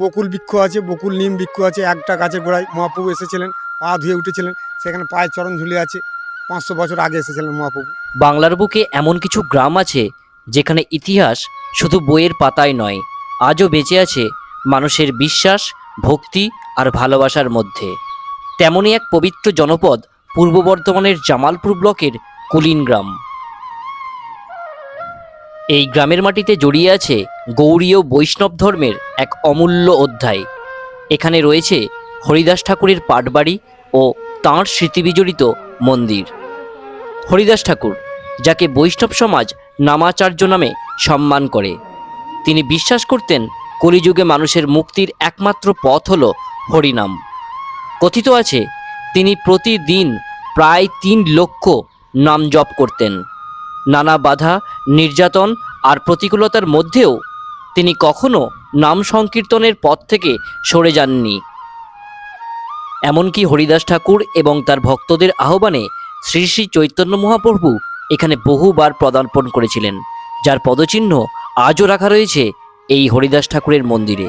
বকুল বৃক্ষ আছে, বকুল নিম বৃক্ষ আছে। একটা গাছের গোড়ায় মহাপ্রভু এসেছিলেন, পা ধুয়ে উঠেছিলেন, সেখানে পায়ের চরণ ঝুলে আছে। 500 বছর আগে এসেছিলেন মহাপ্রভু। বাংলার বুকে এমন কিছু গ্রাম আছে যেখানে ইতিহাস শুধু বইয়ের পাতায় নয়, আজও বেঁচে আছে মানুষের বিশ্বাস, ভক্তি আর ভালোবাসার মধ্যে। তেমনই এক পবিত্র জনপদ পূর্ব বর্ধমানের জামালপুর ব্লকের কুলিন গ্রাম। এই গ্রামের মাটিতে জড়িয়ে আছে গৌড়ীয় বৈষ্ণব ধর্মের এক অমূল্য অধ্যায়। এখানে রয়েছে হরিদাস ঠাকুরের পাটবাড়ি ও তাঁর স্মৃতিবিজড়িত মন্দির। হরিদাস ঠাকুর, যাকে বৈষ্ণব সমাজ নামাচার্য নামে সম্মান করে, তিনি বিশ্বাস করতেন কলিযুগে মানুষের মুক্তির একমাত্র পথ হল হরিনাম। কথিত আছে তিনি প্রতিদিন প্রায় 3 লক্ষ নাম জপ করতেন। নানা বাধা, নির্যাতন আর প্রতিকূলতার মধ্যেও তিনি কখনো নাম সংকীর্তনের পথ থেকে সরে যাননি। এমনকি হরিদাস ঠাকুর এবং তার ভক্তদের আহ্বানে শ্রী শ্রী চৈতন্য মহাপ্রভু এখানে বহুবার পদার্পণ করেছিলেন, যার পদচিহ্ন আজও রাখা রয়েছে এই হরিদাস ঠাকুরের মন্দিরে।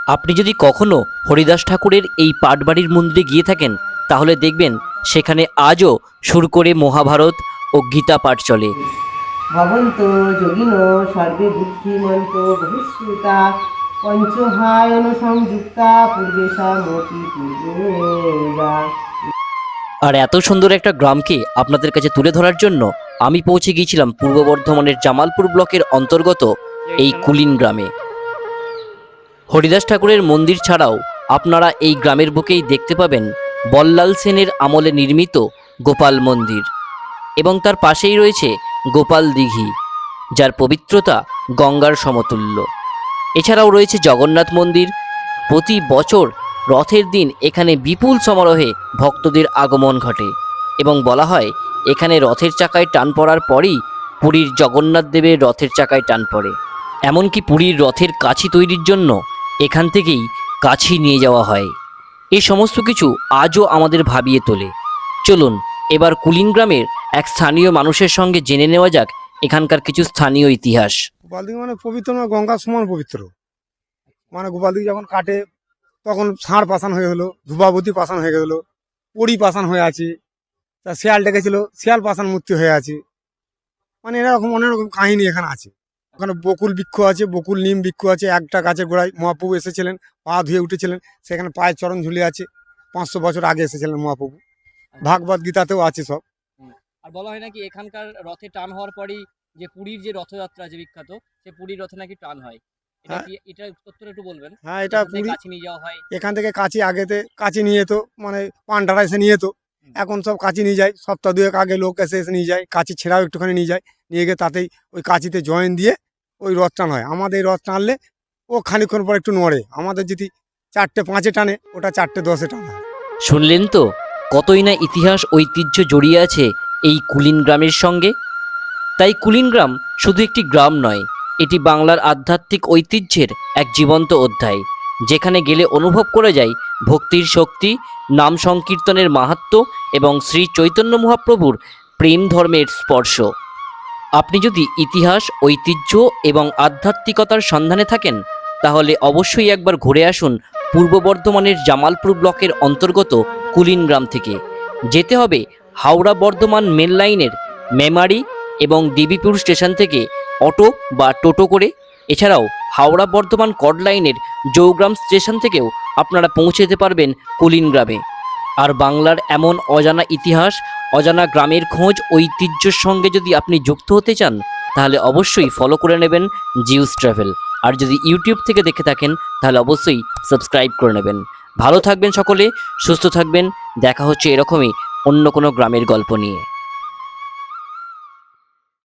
আপনি যদি কখনো হরিদাস ঠাকুরের এই পাটবাড়ির মন্দিরে গিয়ে থাকেন, তাহলে দেখবেন সেখানে আজও সুর করে মহাভারত ও গীতা পাঠ চলে। ভবন্ত যোগিন সর্বে বুদ্ধিমন্ত বহুশ্রুতা পঞ্চহায়ন সংযুক্তা পূর্বেশা মতি পূর্বেরা। আর এত সুন্দর একটা গ্রামকে আপনাদের কাছে তুলে ধরার জন্য আমি পৌঁছে গিয়েছিলাম পূর্ব বর্ধমানের জামালপুর ব্লকের অন্তর্গত এই কুলিন গ্রামে। হরিদাস ঠাকুরের মন্দির ছাড়াও আপনারা এই গ্রামের বুকেই দেখতে পাবেন বল্লাল সেনের আমলে নির্মিত গোপাল মন্দির, এবং তার পাশেই রয়েছে গোপাল দিঘি, যার পবিত্রতা গঙ্গার সমতুল্য। এছাড়াও রয়েছে জগন্নাথ মন্দির। প্রতি বছর রথের দিন এখানে বিপুল সমারোহে ভক্তদের আগমন ঘটে, এবং বলা হয় এখানে রথের চাকায় টান পড়ার পরই পুরীর জগন্নাথ দেবের রথের চাকায় টান পড়ে। এমনকি পুরীর রথের কাছি তৈরির জন্য এখান থেকেই কাছি নিয়ে যাওয়া হয়। এই সমস্ত কিছু আজও আমাদের ভাবিয়ে তোলে। চলুন এবার কুলিন গ্রামের এক স্থানীয় মানুষের সঙ্গে জেনে নেওয়া যাক এখানকার কিছু স্থানীয় ইতিহাস। গোপালদিঘি মানে পবিত্র নয়, গঙ্গার সমান পবিত্র। মানে গোপালদিঘি যখন কাটে তখন ষাঁড় পাশান হয়ে হলো, ধূপাবতী পাশান হয়ে গেলো, পরি পাশান হয়ে আছে, তা শিয়াল ডেকেছিল, শিয়াল পাশান মূর্তি হয়ে আছে। মানে এরকম অনেক রকম কাহিনী এখানে আছে। ওখানে বকুল বৃক্ষ আছে, বকুল নিম বৃক্ষ আছে। একটা গাছের গোড়ায় মহাপ্রভু এসেছিলেন, পা ধুয়ে উঠেছিলেন, সেখানে পায়ের চরণ ঝুলে আছে। 500 বছর আগে এসেছিলেন মহাপ্রভু। ভাগবত গীতাতেও আছে সব। আর বলা হয় নাকি এখানকার রথে টান হওয়ার পরেই যে পুরীর যে রথযাত্রা যে বিখ্যাত, সে পুরীর রথে নাকি টান হয়। এটা হ্যাঁ। কি, এটা তথ্যটা একটু বলবেন? হ্যাঁ, এটা পুরী কাছে নিয়ে যাওয়া হয়। এখান থেকে কাছি আগেতে কাছি নিয়ে যেত, মানে পান্ডারা এসে নিয়ে যেত। এখন সব কাছি নিয়ে যায়, সপ্তাহ 2 আগে লোক এসে নিয়ে যায়। কাছি ছেঁড়াও একটুখানি নিয়ে যায়, নিয়ে গিয়ে তাতেই ওই কাছিতে জয়েন দিয়ে ওই রথ টান হয়। আমাদের এই রথ টানলে ও খানিকক্ষণ পর একটু নড়ে। আমাদের যদি 4টে 5-এ টানে, ওটা 4টে 10-এ টানে। শুনলেন তো কতই না ইতিহাস ঐতিহ্য জড়িয়ে আছে এই কুলিন গ্রামের সঙ্গে। তাই কুলিন গ্রাম শুধু একটি গ্রাম নয়, এটি বাংলার আধ্যাত্মিক ঐতিহ্যের এক জীবন্ত অধ্যায়, যেখানে গেলে অনুভব করা যায় ভক্তির শক্তি, নাম সংকীর্তনের মাহাত্ম্য এবং শ্রী চৈতন্য মহাপ্রভুর প্রেম ধর্মের স্পর্শ। আপনি যদি ইতিহাস, ঐতিহ্য এবং আধ্যাত্মিকতার সন্ধানে থাকেন, তাহলে অবশ্যই একবার ঘুরে আসুন পূর্ব বর্ধমানের জামালপুর ব্লকের অন্তর্গত কুলিন গ্রাম থেকে। যেতে হবে হাওড়া বর্ধমান মেন লাইনের মেমারি এবং দেবীপুর স্টেশন থেকে অটো বা টোটো করে। এছাড়াও হাওড়া বর্ধমান কড লাইনের জৌগ্রাম স্টেশন থেকেও আপনারা পৌঁছে যেতে পারবেন কুলিন গ্রামে। আর বাংলার এমন অজানা ইতিহাস, অজানা গ্রামের খোঁজ, ঐতিহ্যের সঙ্গে যদি আপনি যুক্ত হতে চান, তাহলে অবশ্যই ফলো করে নেবেন জিউস ট্রাভেল। আর যদি ইউটিউব থেকে দেখে থাকেন, তাহলে অবশ্যই সাবস্ক্রাইব করে নেবেন। ভালো থাকবেন সকলে, সুস্থ থাকবেন। দেখা হচ্ছে এরকমই অন্য কোনো গ্রামের গল্প নিয়ে।